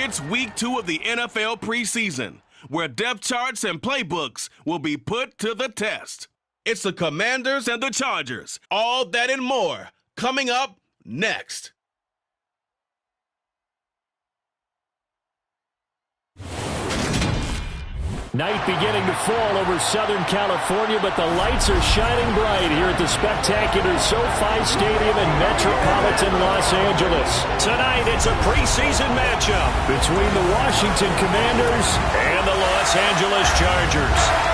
It's week 2 of the NFL preseason, where depth charts and playbooks will be put to the test. It's the Commanders and the Chargers. All that and more coming up next. Night beginning to fall over Southern California, but the lights are shining bright here at the spectacular SoFi Stadium in metropolitan Los Angeles. Tonight, it's a preseason matchup between the Washington Commanders and the Los Angeles Chargers.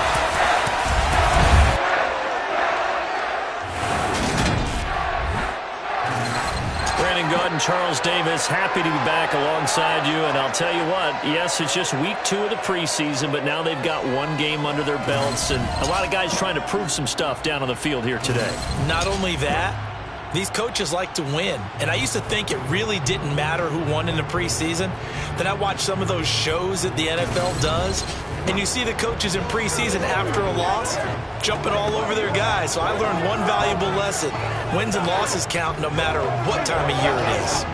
Good and Charles Davis, happy to be back alongside you. And I'll tell you what, yes, it's just week 2 of the preseason, but now they've got one game under their belts, and a lot of guys trying to prove some stuff down on the field here today. Not only that, these coaches like to win. And I used to think it really didn't matter who won in the preseason. Then I watched some of those shows that the NFL does, and you see the coaches in preseason after a loss jumping all over their guys. So I learned one valuable lesson. Wins and losses count no matter what time of year it is.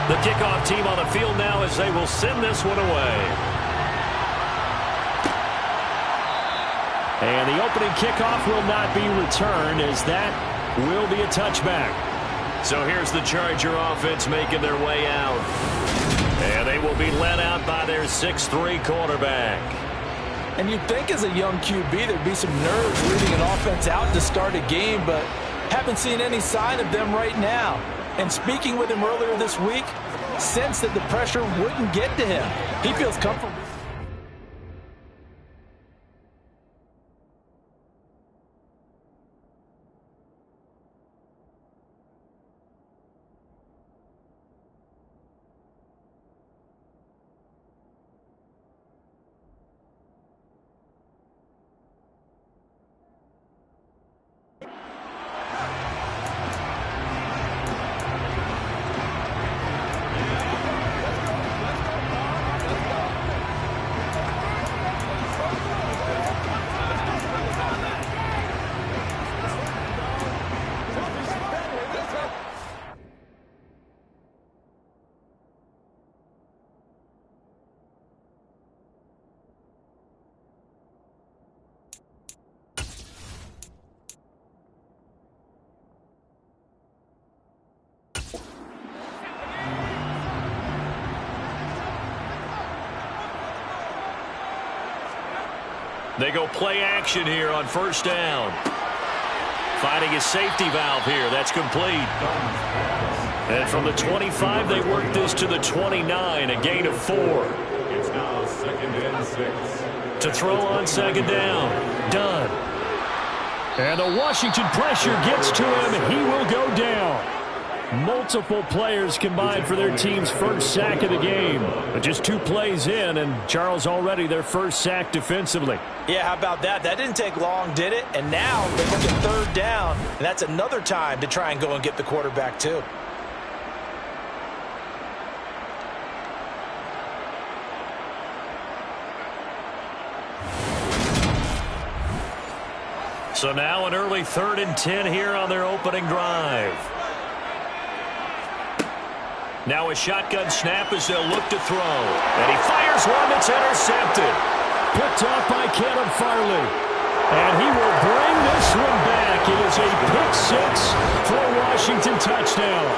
The kickoff team on the field now as they will send this one away. And the opening kickoff will not be returned, as that will be a touchback. So here's the Charger offense making their way out. And they will be led out by their 6'3" quarterback. And you'd think as a young QB there'd be some nerves leading an offense out to start a game, but haven't seen any sign of them right now. And speaking with him earlier this week, sensed that the pressure wouldn't get to him. He feels comfortable. They go play action here on first down. Finding a safety valve here. That's complete. And from the 25, they work this to the 29, a gain of 4. It's now 2nd and 6. To throw on second down. Done. And the Washington pressure gets to him. He will go down. Multiple players combined for their team's first sack of the game. But just 2 plays in, and Charles already their first sack defensively. Yeah, how about that? That didn't take long, did it? And now they look at third down, and that's another time to try and go and get the quarterback too. So now an early 3rd and 10 here on their opening drive. Now a shotgun snap as they'll look to throw. And he fires one that's intercepted. Picked off by Caleb Farley. And he will bring this one back. It is a pick six for a Washington touchdown.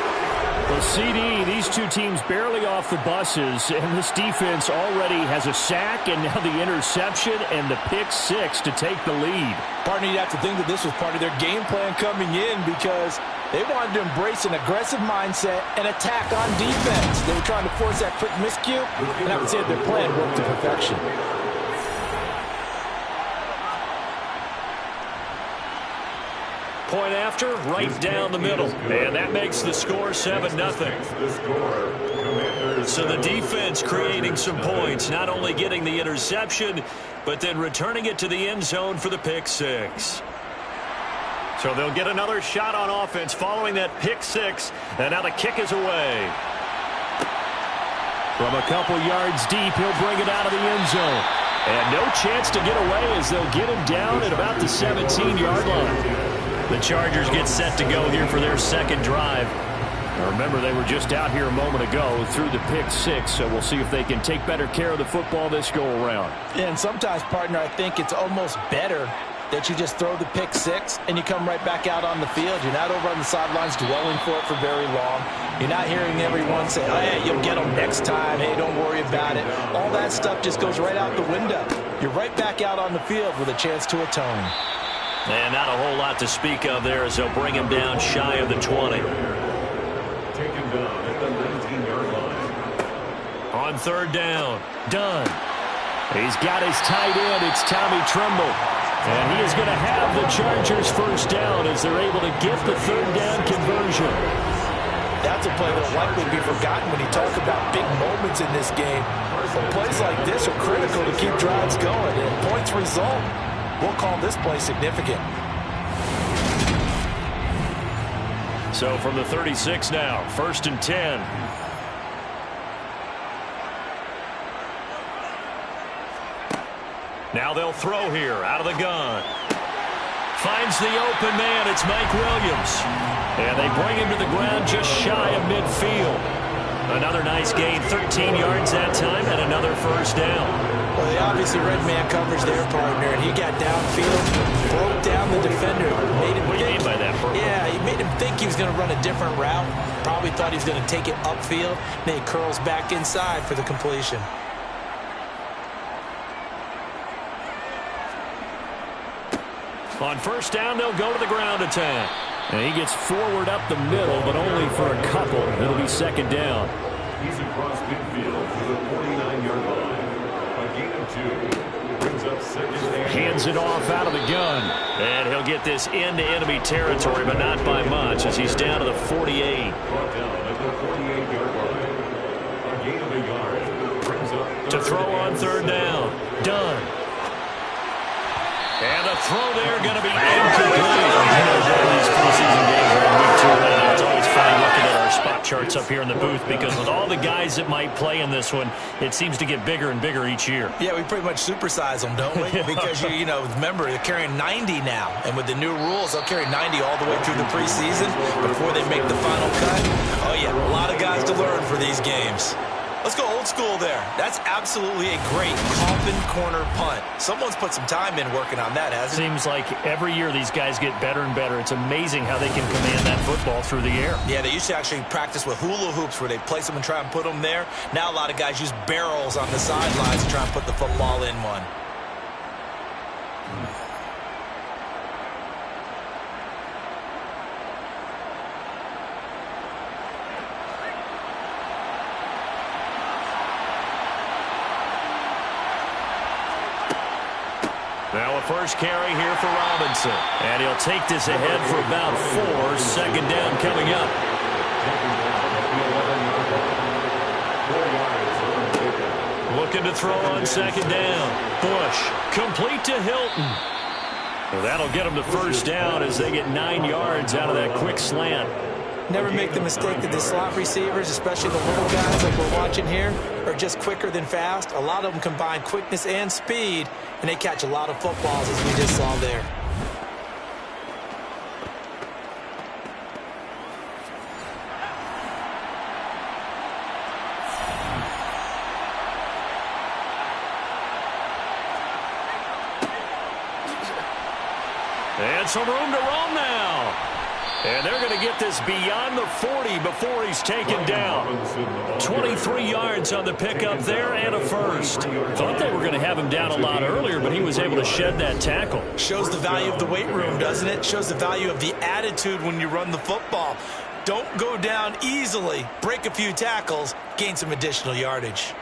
The CD, these two teams barely off the buses, and this defense already has a sack and now the interception and the pick six to take the lead. Partner, you'd have to think that this was part of their game plan coming in because they wanted to embrace an aggressive mindset and attack on defense. They were trying to force that quick miscue, and I would say their plan worked to perfection. Point after, right down the middle. And that makes the score 7-0. So the defense creating some points, not only getting the interception, but then returning it to the end zone for the pick six. So they'll get another shot on offense following that pick six. And now the kick is away. From a couple yards deep, he'll bring it out of the end zone. And no chance to get away as they'll get him down at about the 17-yard line. The Chargers get set to go here for their second drive. Now remember, they were just out here a moment ago through the pick six, so we'll see if they can take better care of the football this go-around. Yeah, and sometimes, partner, I think it's almost better that you just throw the pick six and you come right back out on the field. You're not over on the sidelines dwelling for it for very long. You're not hearing everyone say, oh, hey, you'll get them next time. Hey, don't worry about it. All that stuff just goes right out the window. You're right back out on the field with a chance to atone. And not a whole lot to speak of there as they'll bring him down shy of the 20. Taken down at the 19-yard line. On third down, Dunn. He's got his tight end. It's Tommy Tremble. And he is going to have the Chargers first down as they're able to get the third down conversion. That's a play that will likely be forgotten when you talk about big moments in this game. But plays like this are critical to keep drives going. And points result. We'll call this play significant. So from the 36 now, 1st and 10. Now they'll throw here out of the gun. Finds the open man. It's Mike Williams. And they bring him to the ground just shy of midfield. Another nice gain, 13 yards that time, and another first down. Well, they obviously read man coverage there, partner, and he got downfield, broke down the defender. Made him what do you mean by that, Purple? Yeah, he made him think he was going to run a different route. Probably thought he was going to take it upfield. Then he curls back inside for the completion. On first down, they'll go to the ground attack. And he gets forward up the middle, but only for a couple. It'll be second down. He's across midfield to the 49-yard line. A gain of 2. Brings up second down. Hands it off out of the gun. And he'll get this into enemy territory, but not by much as he's down to the 48. Brought down at the 48-yard line. A gain of a yard. Brings up To throw on third down. Done. And the throw there going to be incomplete. These preseason games are in week 2 right now. It's always funny looking at our spot charts up here in the booth because with all the guys that might play in this one, it seems to get bigger and bigger each year. Yeah, we pretty much supersize them, don't we? Because, you know, remember, they're carrying 90 now. And with the new rules, they'll carry 90 all the way through the preseason before they make the final cut. Oh, yeah, a lot of guys to learn for these games. Let's go old school there. That's absolutely a great coffin corner punt. Someone's put some time in working on that, hasn't it? Seems like every year these guys get better and better. It's amazing how they can command that football through the air. Yeah, they used to actually practice with hula hoops where they place them and try and put them there. Now a lot of guys use barrels on the sidelines to try and put the football in one. Now a first carry here for Robinson. And he'll take this ahead for about 4. Second down coming up. Looking to throw on second down. Bush complete to Hilton. Well, that'll get him the first down as they get 9 yards out of that quick slant. Never make the mistake that the slot receivers, especially the little guys like we're watching here, are just quicker than fast. A lot of them combine quickness and speed, and they catch a lot of footballs, as we just saw there. got some room to roam now. And they're going to get this beyond the 40 before he's taken down. 23 yards on the pickup there and a first. Thought they were going to have him down a lot earlier, but he was able to shed that tackle. Shows the value of the weight room, doesn't it? Shows the value of the attitude when you run the football. Don't go down easily. Break a few tackles, gain some additional yardage.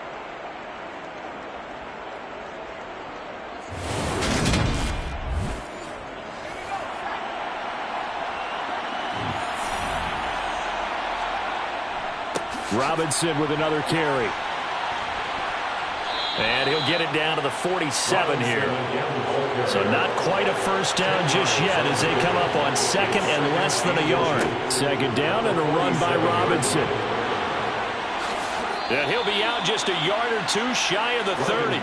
Robinson with another carry. And he'll get it down to the 47 here. So not quite a first down just yet as they come up on second and less than a yard. Second down and a run by Robinson. And he'll be out just a yard or two shy of the 30.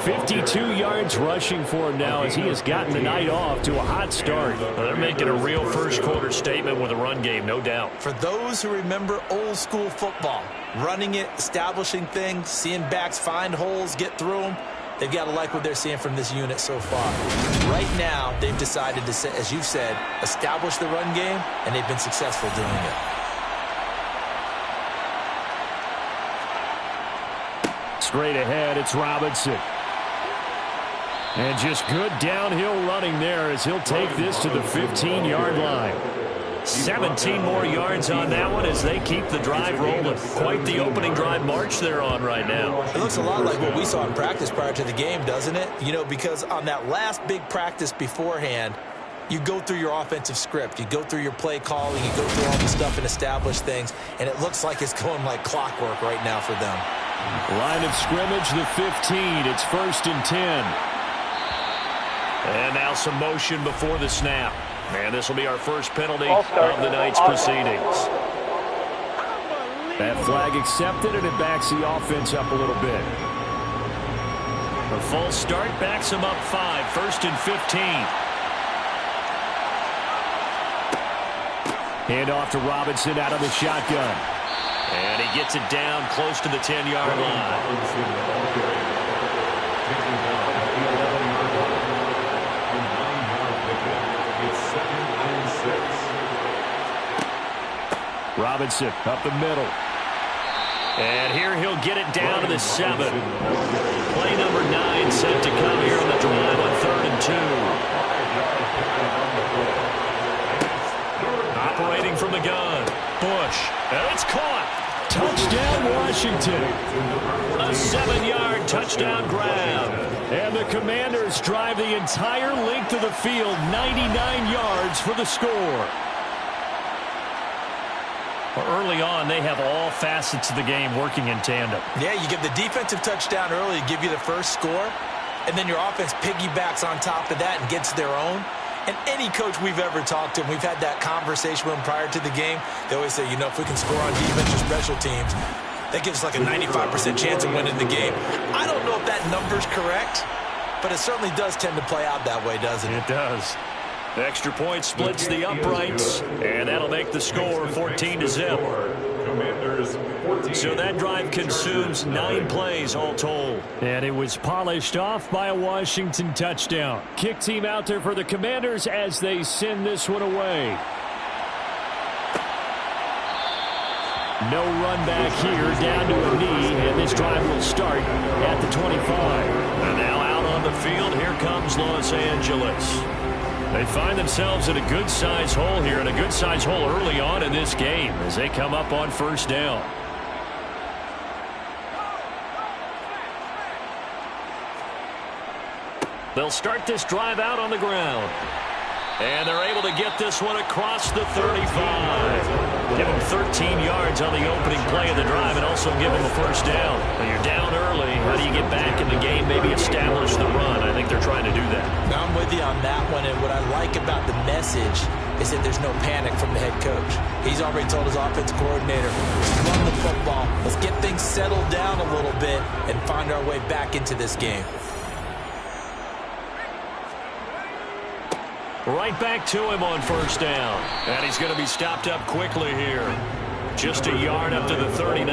52 yards rushing for him now as he has gotten the night off to a hot start. Well, they're making a real first quarter statement with a run game, no doubt. For those who remember old school football, running it, establishing things, seeing backs find holes, get through them, they've got to like what they're seeing from this unit so far. Right now, they've decided to, as you said, establish the run game, and they've been successful doing it. Straight ahead, it's Robinson. And just good downhill running there as he'll take this to the 15-yard line. 17 more yards on that one as they keep the drive rolling. Quite the opening drive march they're on right now. It looks a lot like what we saw in practice prior to the game, doesn't it? You know, because on that last big practice beforehand, you go through your offensive script. You go through your play calling. You go through all the stuff and establish things. And it looks like it's going like clockwork right now for them. Line of scrimmage, the 15. It's 1st and 10. And now some motion before the snap. And this will be our first penalty of the night's proceedings. That flag accepted, and it backs the offense up a little bit. A false start backs him up 5. 1st and 15. Hand off to Robinson out of the shotgun. And he gets it down close to the 10-yard line. Robinson up the middle. And here he'll get it down to the 7. Play number 9 set to come here on the drive on 3rd and 2. Operating from the gun. Bush. And it's caught. Touchdown, Washington. A 7-yard touchdown grab. And the Commanders drive the entire length of the field, 99 yards for the score. Well, early on, they have all facets of the game working in tandem. Yeah, you give the defensive touchdown early to give you the first score, and then your offense piggybacks on top of that and gets their own. And any coach we've ever talked to, and we've had that conversation with them prior to the game, they always say, you know, if we can score on defense or special teams, that gives us like a 95% chance of winning the game. I don't know if that number's correct, but it certainly does tend to play out that way, doesn't it? It does. The extra point splits the uprights, and that'll make the score 14-0. So that drive consumes 9 plays all told. And it was polished off by a Washington touchdown. Kick team out there for the Commanders as they send this one away. No run back here, down to a knee, and this drive will start at the 25. And now out on the field, here comes Los Angeles. They find themselves in a good-sized hole here, and a good-sized hole early on in this game as they come up on 1st down. They'll start this drive out on the ground. And they're able to get this one across the 35. Give them 13 yards on the opening play of the drive and also give them a 1st down. When you're down early, how do you get back in the game, maybe establish the run? I think they're trying to do that. Now, I'm with you on that one, and what I like about the message is that there's no panic from the head coach. He's already told his offense coordinator, let's run the football, let's get things settled down a little bit and find our way back into this game. Right back to him on 1st down. And he's going to be stopped up quickly here. Just a yard up to the 39.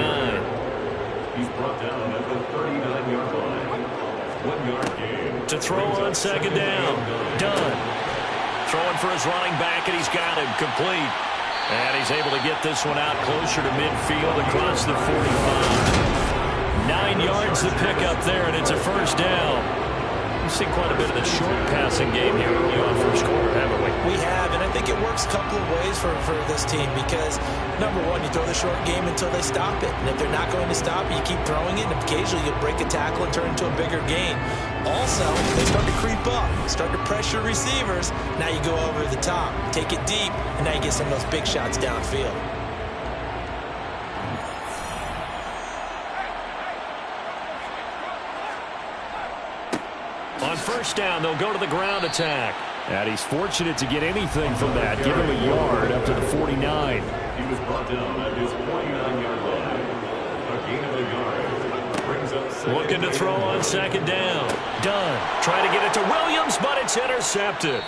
He's brought down at the 39-yard line. 1 yard gain. To throw on 2nd down. Done. Throwing for his running back, and he's got him complete. And he's able to get this one out closer to midfield across the 45. 9 yards to pick up there, and it's a first down. We've seen quite a bit of the short passing game here early on first quarter, haven't we? We have, and I think it works a couple of ways for this team because, number one, you throw the short game until they stop it. And if they're not going to stop it, you keep throwing it, and occasionally you'll break a tackle and turn into a bigger gain. Also, they start to creep up, start to pressure receivers. Now you go over the top, take it deep, and now you get some of those big shots downfield. On first down, they'll go to the ground attack. And he's fortunate to get anything from that. Give him a yard up to the 49. He was brought down at his 49-yard line. A gain of a yard. Brings up second. Looking to throw on second down. Done. Trying to get it to Williams, but it's intercepted.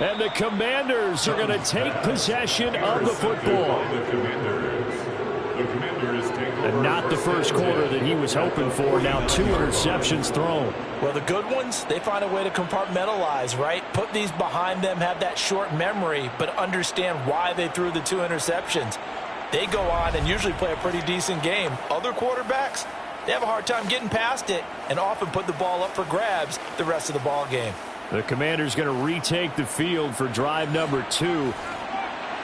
And the Commanders are going to take possession of the football. The Commanders take over. And not the first quarter that he was hoping for. Now 2 interceptions thrown. Well, the good ones, they find a way to compartmentalize, right? Put these behind them, have that short memory, but understand why they threw the 2 interceptions. They go on and usually play a pretty decent game. Other quarterbacks, they have a hard time getting past it and often put the ball up for grabs the rest of the ball game. The Commanders going to retake the field for drive number 2.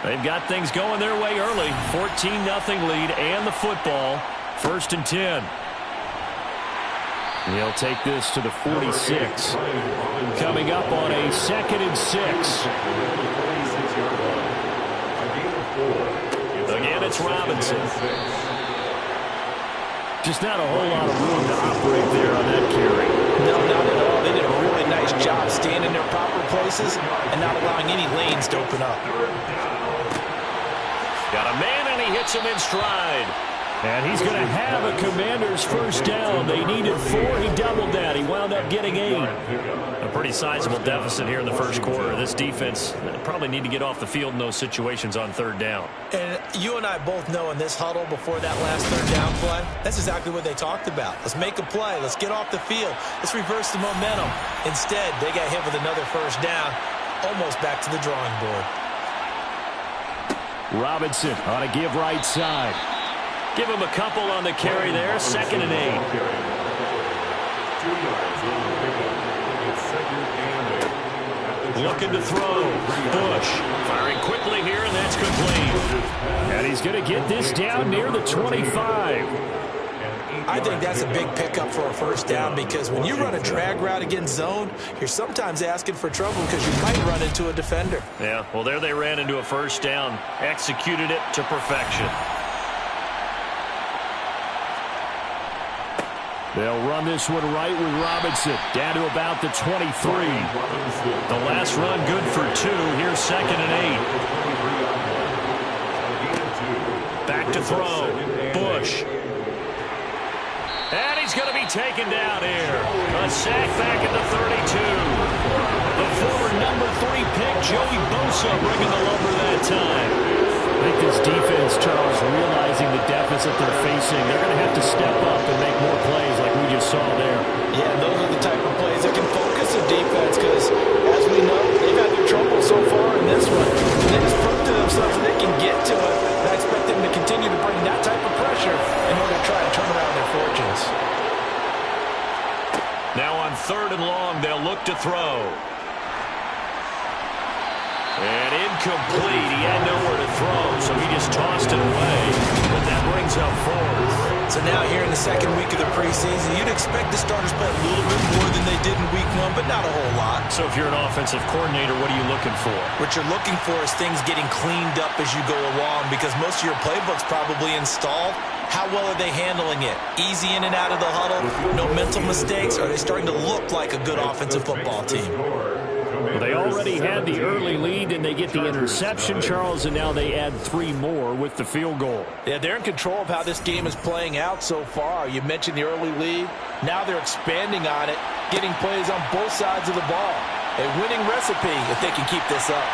They've got things going their way early. 14-0 lead and the football. 1st and 10. He'll take this to the 46. Coming up on a 2nd and 6. Again, it's Robinson. Just not a whole lot of room to operate there on that carry. No, not at all. They did a really nice job staying in their proper places and not allowing any lanes to open up. Got a man, and he hits him in stride. And he's going to have a Commander's first down. They needed 4. He doubled that. He wound up getting 8. A pretty sizable deficit here in the first quarter. This defense probably need to get off the field in those situations on 3rd down. And you and I both know in this huddle before that last 3rd down play, that's exactly what they talked about. Let's make a play. Let's get off the field. Let's reverse the momentum. Instead, they got hit with another first down, almost back to the drawing board. Robinson on a give right side. Give him a couple on the carry there. 2nd and 8. 2 yards on the pickup. It's 2nd and 8. Looking to throw. Bush firing quickly here, and that's complete. And he's going to get this down near the 25. I think that's a big pickup for a first down because when you run a drag route against zone, you're sometimes asking for trouble because you might run into a defender. Yeah, well, there they ran into a first down. Executed it to perfection. They'll run this one right with Robinson. Down to about the 23. The last run good for 2. Here's 2nd and 8. Back to throw. Bush. And he's going to be taken down here. A sack back at the 32. The former number 3 pick, Joey Bosa, bringing the lumber that time. I think this defense, Charles, realizing the deficit they're facing, they're going to have to step up and make more plays like we just saw there. Yeah, those are the type of plays that can focus a defense because, as we know, they've had their trouble so far in this one. And they just prove to themselves that they can get to it. And I expect them to continue to bring that type of pressure in order to try and turn around their fortunes. Now on 3rd and long, they'll look to throw. And incomplete. He had nowhere to throw, so he just tossed it away. But that brings up 4th. So now here in the 2nd week of the preseason, you'd expect the starters play a little bit more than they did in week 1, but not a whole lot. So if you're an offensive coordinator, what are you looking for? What you're looking for is things getting cleaned up as you go along because most of your playbook's probably installed. How well are they handling it? Easy in and out of the huddle? No mental mistakes? Are they starting to look like a good offensive football team? Well, they already had the early lead, and they get the interception, Charles, and now they add 3 more with the field goal. Yeah, they're in control of how this game is playing out so far. You mentioned the early lead. Now they're expanding on it, getting plays on both sides of the ball. A winning recipe if they can keep this up.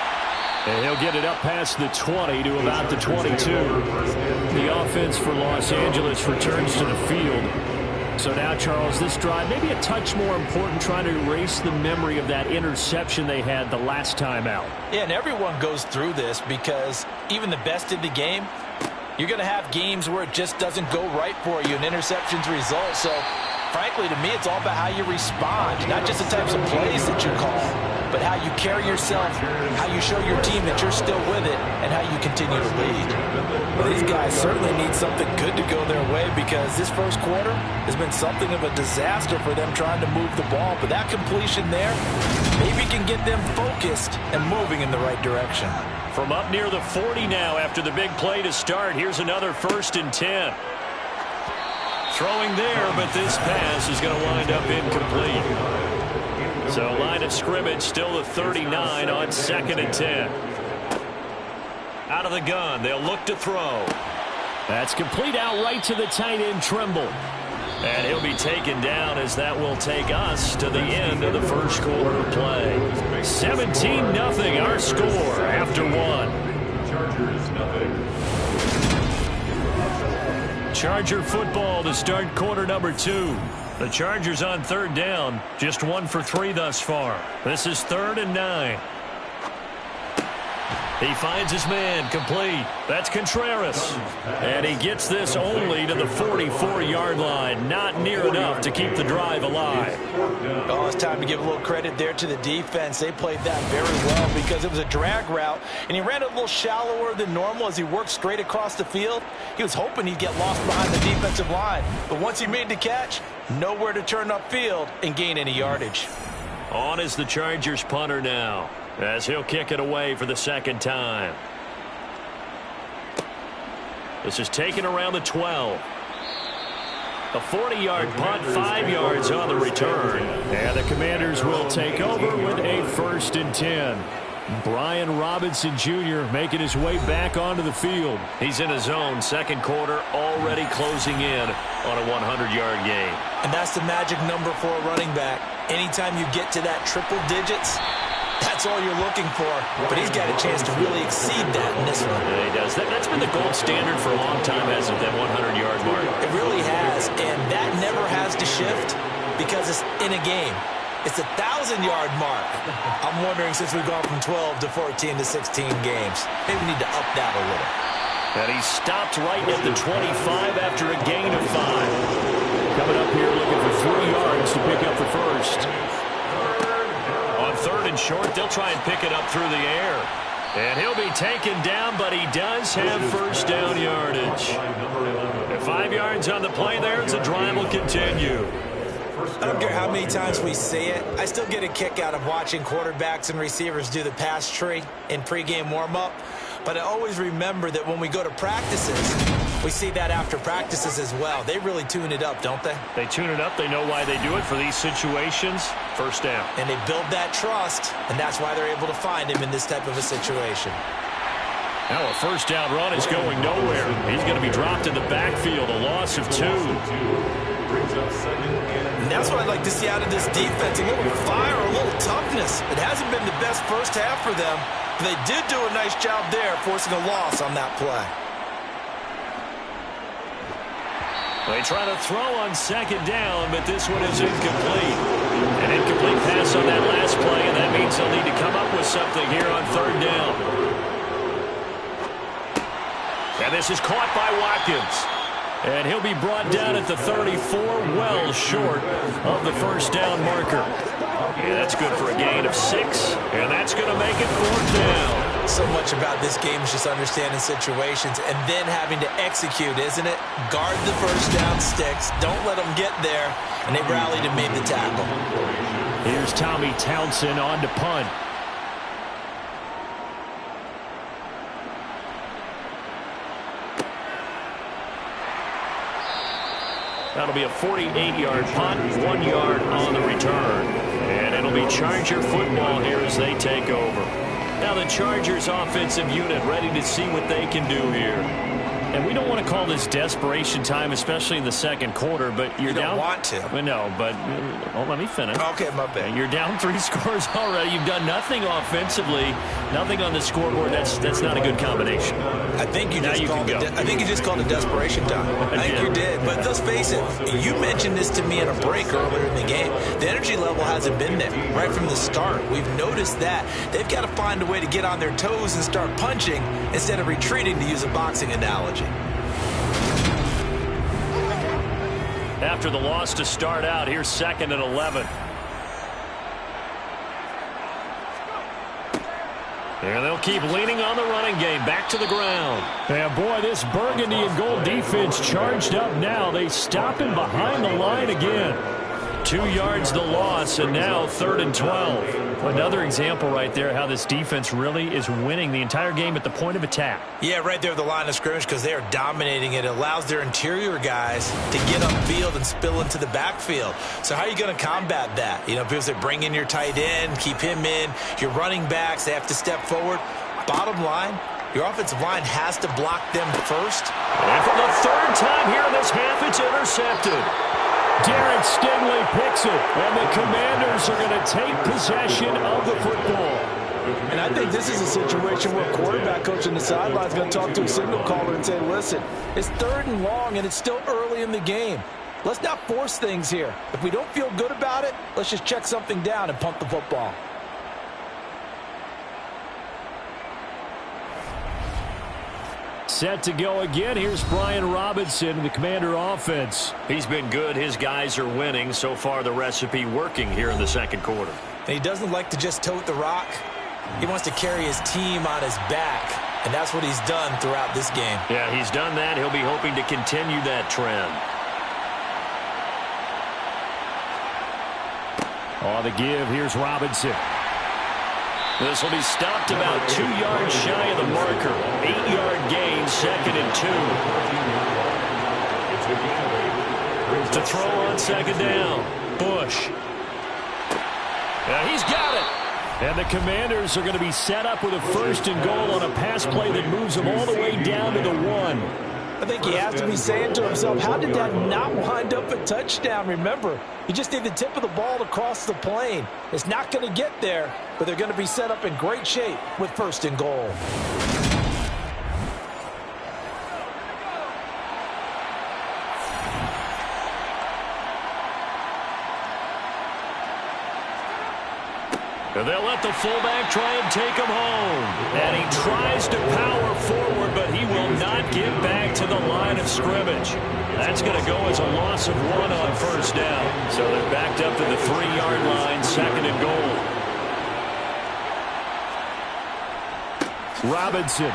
And he'll get it up past the 20 to about the 22. The offense for Los Angeles returns to the field. So now, Charles, this drive maybe a touch more important, trying to erase the memory of that interception they had the last time out. Yeah, and everyone goes through this because even the best in the game, you're going to have games where it just doesn't go right for you, and interceptions result. So, frankly, to me, it's all about how you respond, not just the types of plays that you call, but how you carry yourself, how you show your team that you're still with it, and how you continue to lead. Well, these guys certainly need something good to go their way because this first quarter has been something of a disaster for them trying to move the ball. But that completion there maybe can get them focused and moving in the right direction. From up near the 40 now after the big play to start, here's another 1st and 10. Throwing there, but this pass is going to wind up incomplete. So line of scrimmage still the 39 on 2nd and 10. Out of the gun, they'll look to throw. That's complete out right to the tight end, Trimble. And he'll be taken down as that will take us to the end of the first quarter of play. 17-0 our score after one. Chargers nothing. Charger football to start quarter number 2. The Chargers on 3rd down, just 1 for 3 thus far. This is 3rd and 9. He finds his man, complete. That's Contreras. And he gets this only to the 44-yard line. Not near enough to keep the drive alive. Oh, it's time to give a little credit there to the defense. They played that very well because it was a drag route, and he ran it a little shallower than normal as he worked straight across the field. He was hoping he'd get lost behind the defensive line. But once he made the catch, nowhere to turn upfield and gain any yardage. On is the Chargers punter now, as he'll kick it away for the 2nd time. This is taken around the 12. A 40-yard punt, 5 yards on the return. And the Commanders will take over with a 1st and 10. Brian Robinson Jr. making his way back onto the field. He's in his own 2nd quarter, already closing in on a 100-yard game. And that's the magic number for a running back. Anytime you get to that triple digits, that's all you're looking for. But he's got a chance to really exceed that in this one. Yeah, he does. That's been the gold standard for a long time, hasn't it, that 100-yard mark? It really has, and that never has to shift because it's in a game. It's a 1,000-yard mark. I'm wondering, since we've gone from 12 to 14 to 16 games, maybe we need to up that a little. And he stopped right at the 25 after a gain of 5. Coming up here looking for 3 yards to pick up the first. On 3rd and short, they'll try and pick it up through the air. And he'll be taken down, but he does have 1st down yardage. At 5 yards on the play there, the drive will continue. I don't care how many times we see it. I still get a kick out of watching quarterbacks and receivers do the pass tree in pregame warm-up. But I always remember that when we go to practices, we see that after practices as well. They really tune it up, don't they? They tune it up. They know why they do it for these situations. 1st down. And they build that trust, and that's why they're able to find him in this type of a situation. Now a 1st down run is going nowhere. He's going to be dropped in the backfield, a loss of 2. And that's what I'd like to see out of this defense, a little fire, a little toughness. It hasn't been the best first half for them, but they did do a nice job there, forcing a loss on that play. They try to throw on 2nd down, but this one is incomplete. An incomplete pass on that last play, and that means they'll need to come up with something here on 3rd down. And this is caught by Watkins. And he'll be brought down at the 34, well short of the 1st down marker. Yeah, that's good for a gain of 6, and that's going to make it 4th down. So much about this game is just understanding situations and then having to execute, isn't it? Guard the 1st down sticks. Don't let them get there. And they rallied and made the tackle. Here's Tommy Townsend on to punt. That'll be a 48-yard punt, 1 yard on the return. And it'll be Charger football here as they take over. Now the Chargers offensive unit ready to see what they can do here. And we don't want to call this desperation time, especially in the second quarter, but you're down. You don't want to. No, but let me finish. Okay, my bad. You're down 3 scores already. You've done nothing offensively, nothing on the scoreboard. That's not a good combination. I think you just called it desperation time. I think you did. But let's face it, you mentioned this to me in a break earlier in the game. The energy level hasn't been there right from the start. We've noticed that. They've got to find a way to get on their toes and start punching instead of retreating, to use a boxing analogy. After the loss to start out, here's 2nd and 11. And they'll keep leaning on the running game. Back to the ground. And boy, this burgundy and gold defense charged up now. They stop him behind the line again. 2 yards the loss, and now 3rd and 12. Another example right there how this defense really is winning the entire game at the point of attack. Yeah, right there at the line of scrimmage, because they are dominating it. It allows their interior guys to get upfield and spill into the backfield. So how are you going to combat that? You know, people say bring in your tight end, keep him in. Your running backs, they have to step forward. Bottom line, your offensive line has to block them first. And for the 3rd time here in this half, it's intercepted. Derek Stingley picks it, and the Commanders are going to take possession of the football. And I think this is a situation where a quarterback coach on the sideline is going to talk to a signal caller and say, listen, it's 3rd and long, and it's still early in the game. Let's not force things here. If we don't feel good about it, let's just check something down and punt the football. Set to go again. Here's Brian Robinson, the Commander offense. He's been good. His guys are winning. So far, the recipe working here in the second quarter. And he doesn't like to just tote the rock. He wants to carry his team on his back, and that's what he's done throughout this game. Yeah, he's done that. He'll be hoping to continue that trend. On the give, here's Robinson. This will be stopped about 2 yards shy of the marker. 8-yard gain, 2nd and 2. To throw on 2nd down. Bush. He's got it. And the Commanders are going to be set up with a 1st and goal on a pass play that moves them all the way down to the 1. I think he has to be saying to himself, how did that not wind up a touchdown? Remember, you just need the tip of the ball to cross the plane. It's not going to get there, but they're going to be set up in great shape with 1st and goal. They'll let the fullback try and take him home. And he tries to power forward, but he will not get back to the line of scrimmage. That's going to go as a loss of 1 on 1st down. So they're backed up to the 3-yard line, 2nd and goal. Robinson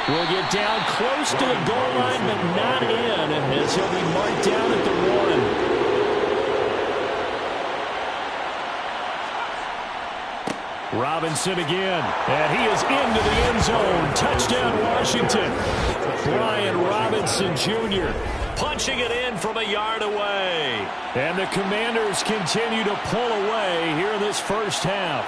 will get down close to the goal line, but not in, as he'll be marked down at the 1. Robinson again, and he is into the end zone. Touchdown, Washington. Brian Robinson Jr. punching it in from a yard away. And the Commanders continue to pull away here in this first half.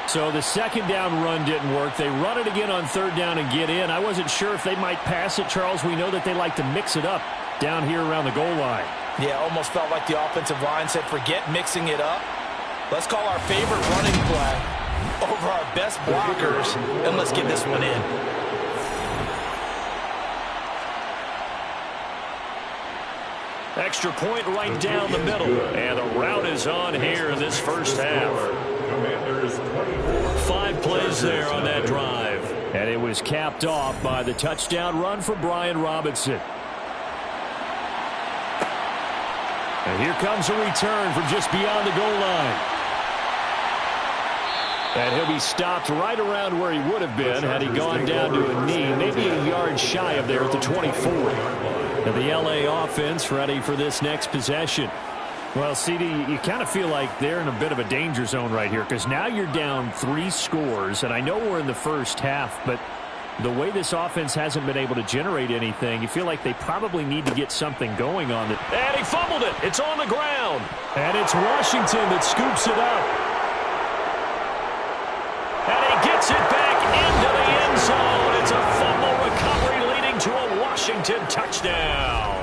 So the 2nd down run didn't work. They run it again on 3rd down and get in. I wasn't sure if they might pass it, Charles. We know that they like to mix it up down here around the goal line. Yeah, almost felt like the offensive line said, forget mixing it up. Let's call our favorite running play over our best blockers, and let's get this one in. Extra point right down the middle. And the route is on here in this first half. 5 plays there on that drive. And it was capped off by the touchdown run from Brian Robinson. And here comes a return from just beyond the goal line. And he'll be stopped right around where he would have been had he gone down to a knee, maybe a yard shy of there at the 24. And the LA offense ready for this next possession. Well, CD, you kind of feel like they're in a bit of a danger zone right here because now you're down 3 scores, and I know we're in the first half, but the way this offense hasn't been able to generate anything, you feel like they probably need to get something going on it. And he fumbled it. It's on the ground. And it's Washington that scoops it up. And he gets it back into the end zone. It's a fumble recovery Washington touchdown.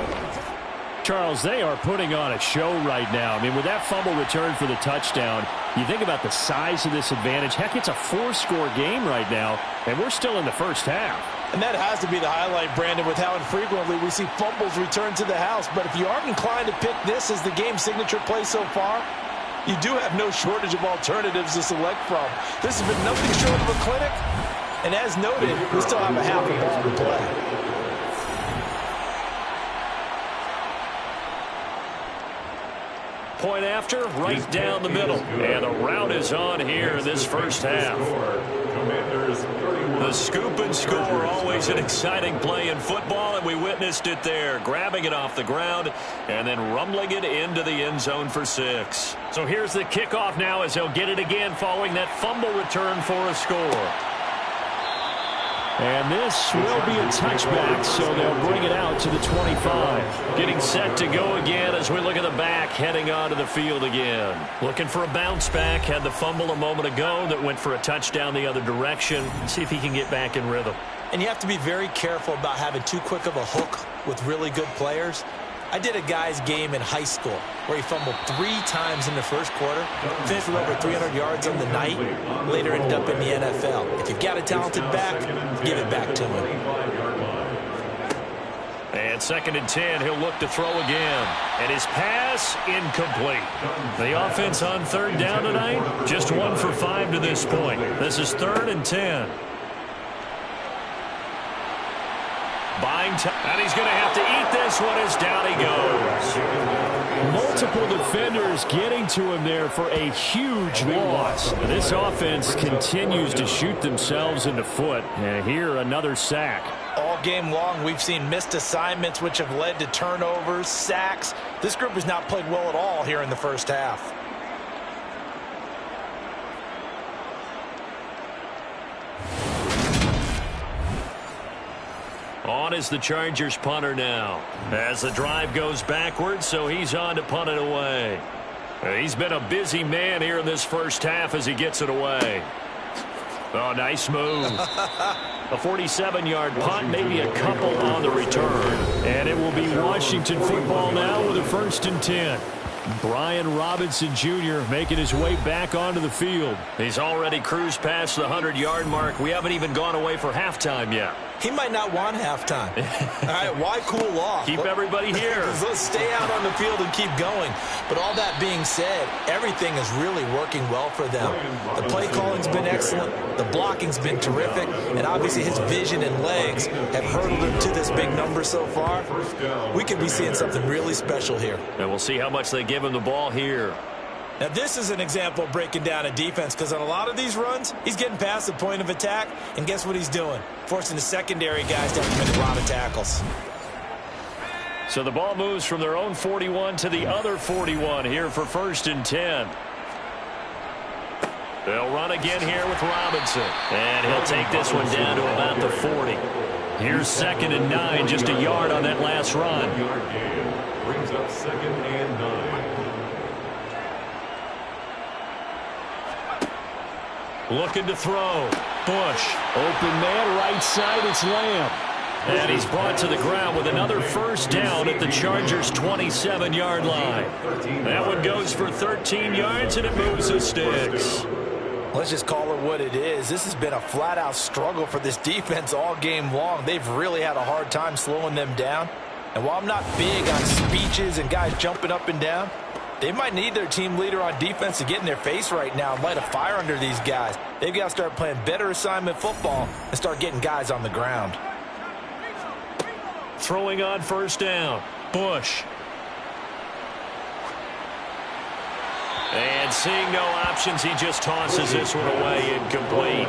Charles, they are putting on a show right now. I mean, with that fumble return for the touchdown, you think about the size of this advantage. Heck, it's a 4-score game right now, and we're still in the first half. And that has to be the highlight, Brandon, with how infrequently we see fumbles return to the house. But if you aren't inclined to pick this as the game signature play so far, you do have no shortage of alternatives to select from. This has been nothing short of a clinic. And as noted, we still have a half a ball to play. Point after, right down the middle. And the route is on here in this first half. The scoop and score, always an exciting play in football, and we witnessed it there. Grabbing it off the ground and then rumbling it into the end zone for 6. So here's the kickoff now as they'll get it again following that fumble return for a score. And this will be a touchback, so they'll bring it out to the 25. Getting set to go again as we look at the back, heading onto the field again. Looking for a bounce back. Had the fumble a moment ago that went for a touchdown the other direction. See if he can get back in rhythm. And you have to be very careful about having too quick of a hook with really good players. I did a guy's game in high school where he fumbled 3 times in the first quarter, finished with over 300 yards on the night, later ended up in the NFL. If you've got a talented back, give it back to him. And 2nd and 10, he'll look to throw again. And his pass, incomplete. The offense on 3rd down tonight, just 1 for 5 to this point. This is 3rd and 10. Buying time, and he's going to have to eat this one as down he goes. Multiple defenders getting to him there for a huge loss. This offense continues to shoot themselves in the foot. And here, another sack. All game long, we've seen missed assignments which have led to turnovers, sacks. This group has not played well at all here in the first half. On is the Chargers punter now. As the drive goes backwards, so he's on to punt it away. He's been a busy man here in this first half as he gets it away. Oh, nice move. A 47-yard punt, maybe a couple on the return. And it will be Washington football now with a 1st and 10. Brian Robinson Jr. making his way back onto the field. He's already cruised past the 100-yard mark. We haven't even gone away for halftime yet. He might not want halftime. All right, why cool off? Keep everybody here. Let's stay out on the field and keep going. But all that being said, everything is really working well for them. The play calling's been excellent. The blocking's been terrific. And obviously his vision and legs have hurdled him to this big number so far. We could be seeing something really special here. And we'll see how much they give him the ball here. Now, this is an example of breaking down a defense because on a lot of these runs, he's getting past the point of attack, and guess what he's doing? Forcing the secondary guys to have to make a lot of tackles. So the ball moves from their own 41 to the other 41 here for 1st and 10. They'll run again here with Robinson. And he'll take this one down to about the 40. Here's 2nd and 9, just a yard on that last run. Brings up 2nd and 9. Looking to throw. Bush. Open man, right side, it's Lamb. And he's brought to the ground with another 1st down at the Chargers' 27-yard line. That one goes for 13 yards, and it moves the sticks. Let's just call it what it is. This has been a flat-out struggle for this defense all game long. They've really had a hard time slowing them down. And while I'm not big on speeches and guys jumping up and down, they might need their team leader on defense to get in their face right now and light a fire under these guys. They've got to start playing better assignment football and start getting guys on the ground. Throwing on 1st down. Bush. And seeing no options, he just tosses this one away, incomplete.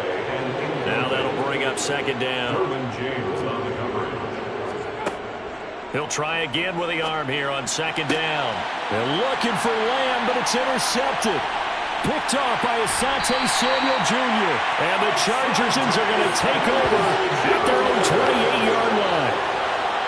Now that'll bring up 2nd down. He'll try again with the arm here on 2nd down. They're looking for Lamb, but it's intercepted. Picked off by Asante Samuel Jr. And the Chargers are going to take over at their own 28-yard line.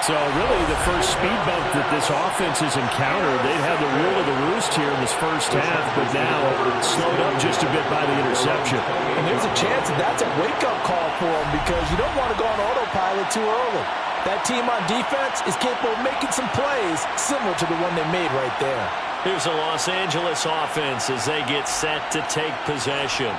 So really the first speed bump that this offense has encountered, they've had the rule of the roost here in this first half, but now slowed up just a bit by the interception. And there's a chance that that's a wake-up call for them because you don't want to go on autopilot too early. That team on defense is capable of making some plays similar to the one they made right there. Here's the Los Angeles offense as they get set to take possession.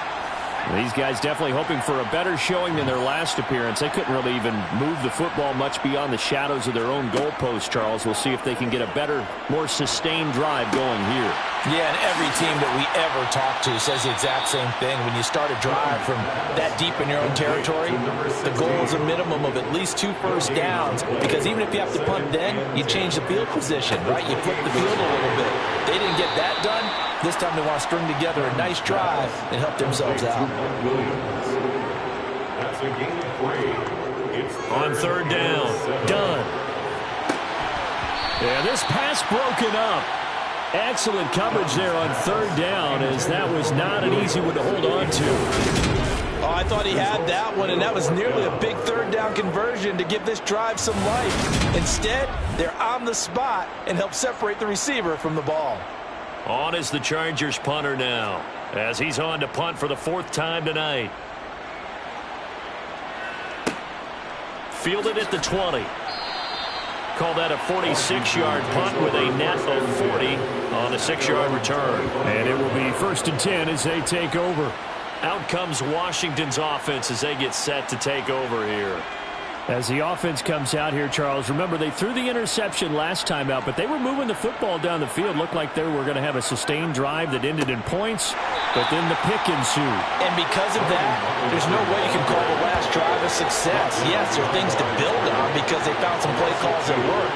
These guys definitely hoping for a better showing than their last appearance. They couldn't really even move the football much beyond the shadows of their own goalpost, Charles. We'll see if they can get a better, more sustained drive going here. Yeah, and every team that we ever talk to says the exact same thing. When you start a drive from that deep in your own territory, the goal is a minimum of at least 2 first downs, because even if you have to punt then, you change the field position, right? You flip the field a little bit. They didn't get that done. This time they want to string together a nice drive and help themselves out. That's a game play. It's on third down. Done. Yeah, this pass broken up. Excellent coverage there on third down, as that was not an easy one to hold on to. Oh, I thought he had that one, and that was nearly a big third down conversion to give this drive some life. Instead, they're on the spot and help separate the receiver from the ball. On is the Chargers punter now, as he's on to punt for the 4th time tonight. Fielded at the 20. Call that a 46-yard punt with a net of 40 on a 6-yard return. And it will be 1st and 10 as they take over. Out comes Washington's offense as they get set to take over here. As the offense comes out here, Charles, remember they threw the interception last time out, but they were moving the football down the field. Looked like they were going to have a sustained drive that ended in points, but then the pick ensued. And because of that, there's no way you can call the last drive a success. Yes, there are things to build on because they found some play calls that work.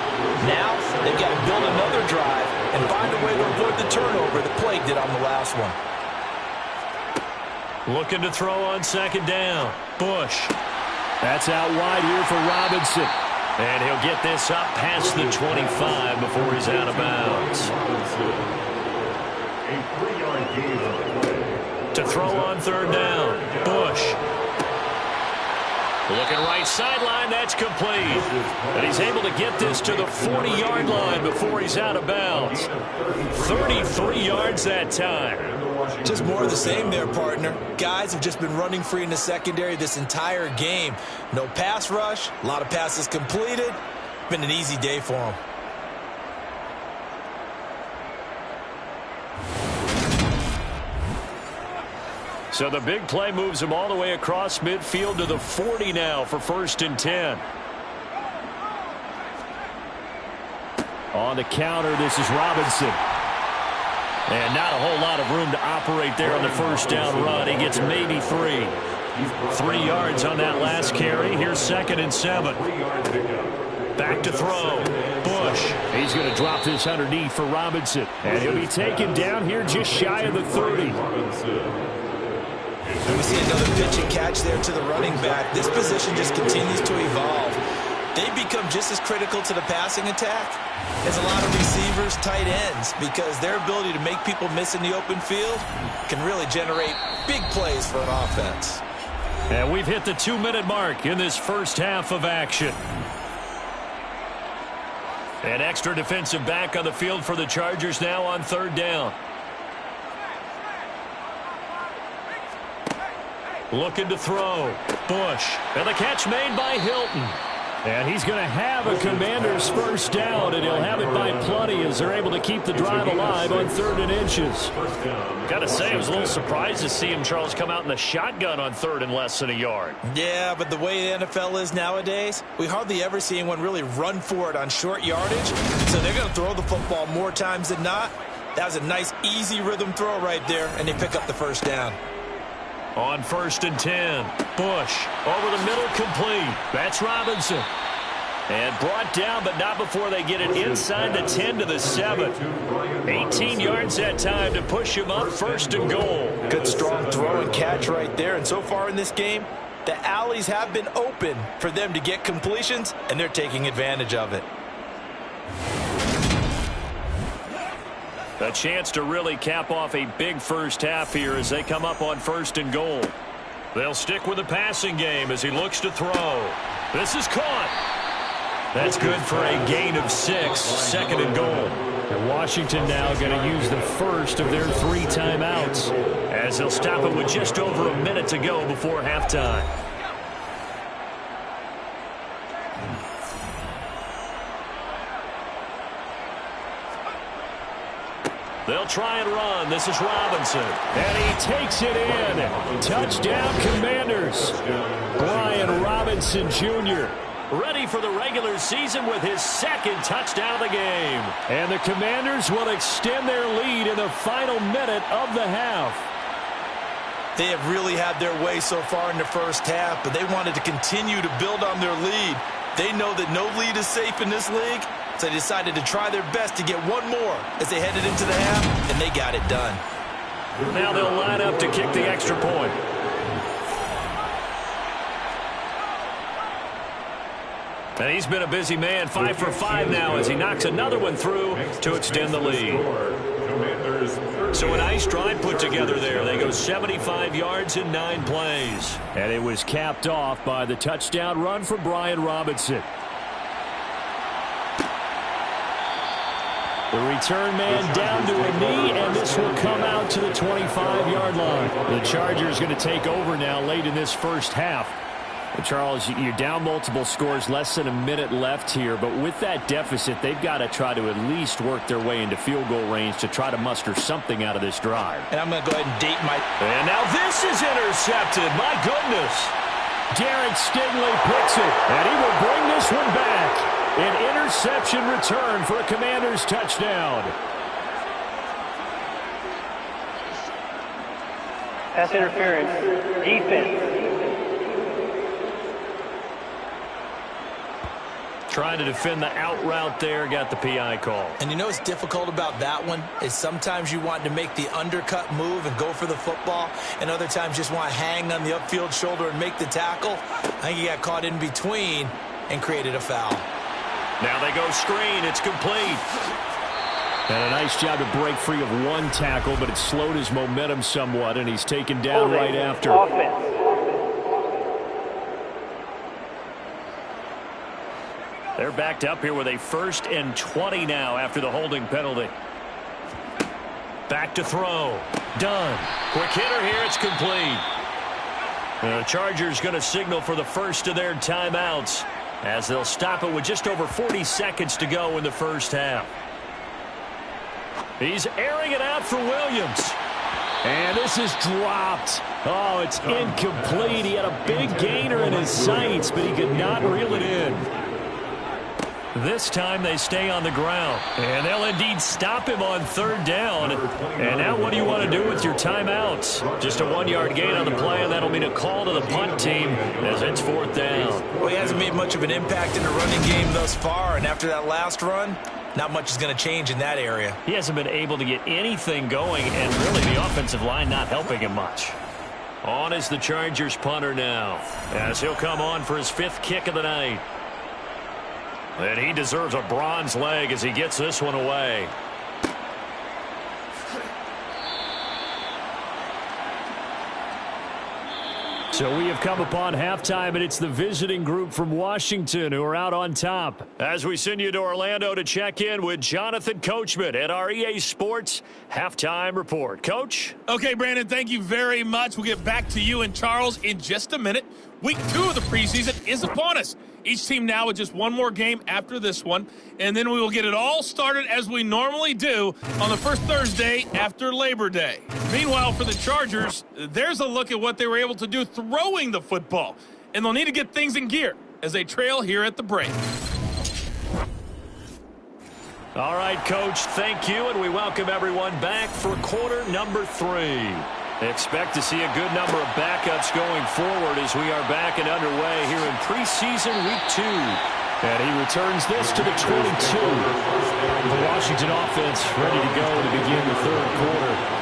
Now, they've got to build another drive and find a way to avoid the turnover that plagued it on the last one. Looking to throw on 2nd down. Bush. That's out wide here for Robinson. And he'll get this up past the 25 before he's out of bounds. a 3-yard gain on the play. To throw on 3rd down. Bush. Looking right sideline, that's complete. And he's able to get this to the 40-yard line before he's out of bounds. 33 yards that time. Just more of the same there, partner. Guys have just been running free in the secondary this entire game. No pass rush, a lot of passes completed. Been an easy day for them. So the big play moves him all the way across midfield to the 40 now for 1st and 10. On the counter, this is Robinson. And not a whole lot of room to operate there on the 1st down run. He gets maybe 3. 3 yards on that last carry. Here's 2nd and 7. Back to throw. Bush. He's going to drop this underneath for Robinson. And he'll be taken down here just shy of the 30. We see another pitch and catch there to the running back. This position just continues to evolve. They become just as critical to the passing attack as a lot of receivers, tight ends, because their ability to make people miss in the open field can really generate big plays for an offense. And we've hit the 2-minute mark in this first half of action. An extra defensive back on the field for the Chargers now on 3rd down. Looking to throw. Bush. And the catch made by Hilton. And he's going to have a Commander's 1st down, and he'll have it by plenty as they're able to keep the drive alive on 3rd and inches. Got to say, I was a little surprised to see him, Charles, come out in the shotgun on 3rd and less than a yard. Yeah, but the way the NFL is nowadays, we hardly ever see anyone really run for it on short yardage. So they're going to throw the football more times than not. That was a nice, easy rhythm throw right there, and they pick up the 1st down. On 1st and 10, Bush over the middle, complete. That's Robinson. And brought down, but not before they get it inside the 10 to the 7. 18 yards that time to push him up 1st and goal. Good strong throw and catch right there. And so far in this game, the alleys have been open for them to get completions, and they're taking advantage of it. A chance to really cap off a big first half here as they come up on 1st and goal. They'll stick with the passing game as he looks to throw. This is caught. That's good for a gain of 6, 2nd and goal. And Washington now going to use the first of their 3 timeouts, as they'll stop it with just over a minute to go before halftime. They'll try and run. This is Robinson. And he takes it in. Touchdown, Commanders. Brian Robinson Jr. ready for the regular season with his second touchdown of the game. And the Commanders will extend their lead in the final minute of the half. They have really had their way so far in the first half, but they wanted to continue to build on their lead. They know that no lead is safe in this league, so they decided to try their best to get one more as they headed into the half, and they got it done. Now they'll line up to kick the extra point. And he's been a busy man, 5 for 5 now as he knocks another one through to extend the lead. So a nice drive put together there. They go 75 yards in 9 plays. And it was capped off by the touchdown run for Brian Robinson. The return man down to a knee, and this will come out to the 25-yard line. The Chargers going to take over now late in this first half. Charles, you're down multiple scores, less than a minute left here, but with that deficit, they've got to try to at least work their way into field goal range to try to muster something out of this drive. And I'm going to go ahead and date my... And now this is intercepted. My goodness. Derek Stingley picks it, and he will bring this one back. An interception return for a Commanders touchdown. Pass interference. Defense. Trying to defend the out route there, got the PI call. And you know what's difficult about that one is sometimes you want to make the undercut move and go for the football, and other times just want to hang on the upfield shoulder and make the tackle. I think he got caught in between and created a foul. Now they go screen. It's complete. And a nice job to break free of one tackle, but it slowed his momentum somewhat, and he's taken down right after. Offense. They're backed up here with a 1st and 20 now after the holding penalty. Back to throw. Done. Quick hitter here. It's complete. The Chargers going to signal for the first of their timeouts as they'll stop it with just over 40 seconds to go in the first half. He's airing it out for Williams. And this is dropped. Oh, it's incomplete. He had a big gainer in his sights, but he could not reel it in. This time they stay on the ground. And they'll indeed stop him on 3rd down. And now what do you want to do with your timeouts? Just a 1-yard gain on the play, and that'll mean a call to the punt team as it's 4th down. Well, he hasn't made much of an impact in the running game thus far, and after that last run, not much is going to change in that area. He hasn't been able to get anything going, and really the offensive line not helping him much. On is the Chargers punter now, as he'll come on for his 5th kick of the night. And he deserves a bronze leg as he gets this one away. So we have come upon halftime, and it's the visiting group from Washington who are out on top. As we send you to Orlando to check in with Jonathan Coachman at our EA Sports Halftime Report. Coach? Okay, Brandon, thank you very much. We'll get back to you and Charles in just a minute. Week 2 of the preseason is upon us. Each team now with just one more game after this one, and then we will get it all started as we normally do on the first Thursday after Labor Day. Meanwhile, for the Chargers, there's a look at what they were able to do throwing the football, and they'll need to get things in gear as they trail here at the break. All right, Coach, thank you, and we welcome everyone back for quarter number 3. Expect to see a good number of backups going forward as we are back and underway here in preseason week 2. And he returns this to the 22. The Washington offense ready to go to begin the 3rd quarter.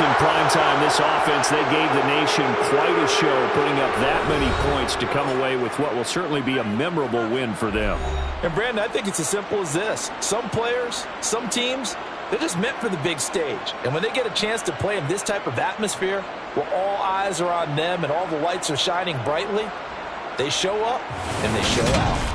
minutes in primetime, this offense, they gave the nation quite a show, putting up that many points to come away with what will certainly be a memorable win for them. And, Brandon, I think it's as simple as this. Some players, some teams, they're just meant for the big stage. And when they get a chance to play in this type of atmosphere, where all eyes are on them and all the lights are shining brightly, they show up and they show out.